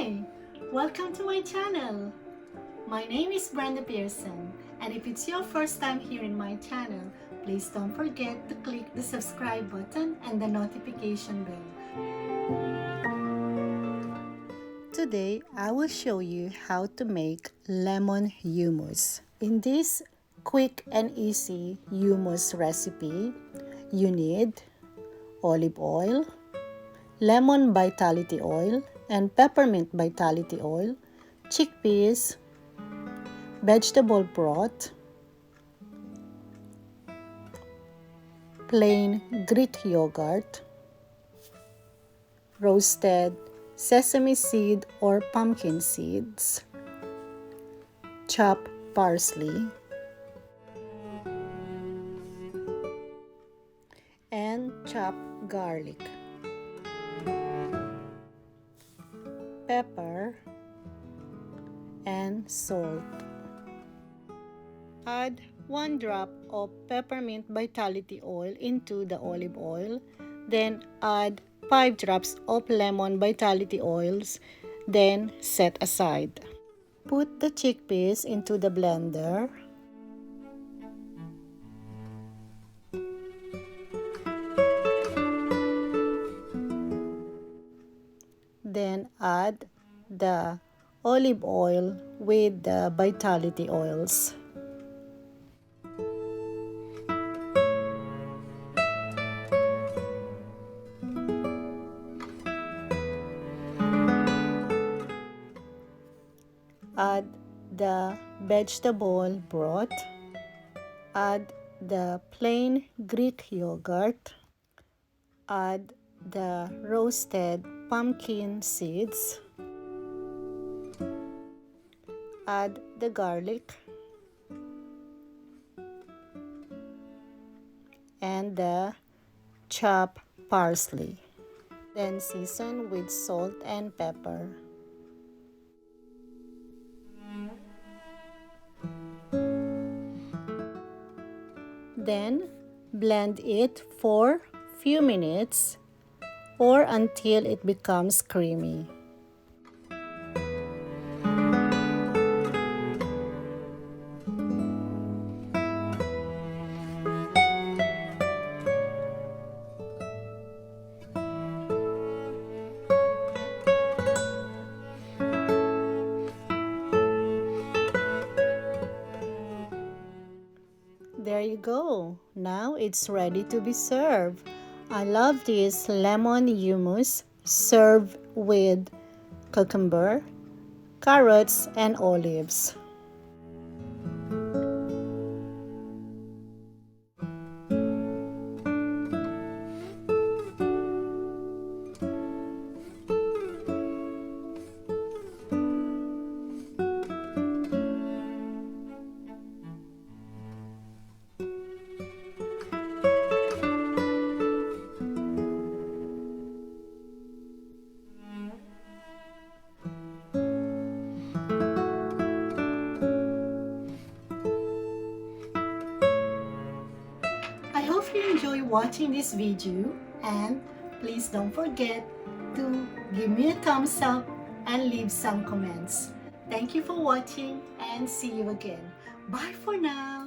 Hi! Welcome to my channel. My name is Brenda Pearson, and if it's your first time here in my channel, please don't forget to click the subscribe button and the notification bell. Today, I will show you how to make lemon hummus. In this quick and easy hummus recipe, you need olive oil, lemon vitality oil, and peppermint vitality oil, chickpeas, vegetable broth, plain Greek yogurt, roasted sesame seed or pumpkin seeds, chopped parsley, and chopped garlic, pepper, and salt. Add 1 drop of peppermint vitality oil into the olive oil, then add 5 drops of lemon vitality oils, then set aside. Put the chickpeas into the blender. Then add the olive oil with the vitality oils. Add the vegetable broth. Add the plain Greek yogurt. Add the roasted pumpkin seeds. Add the garlic and the chopped parsley. Then season with salt and pepper. Then blend it for few minutes or until it becomes creamy. There you go. Now it's ready to be served. I love this lemon hummus served with cucumber, carrots, and olives. I hope you enjoy watching this video, and please don't forget to give me a thumbs up and leave some comments. Thank you for watching, and see you again. Bye for now.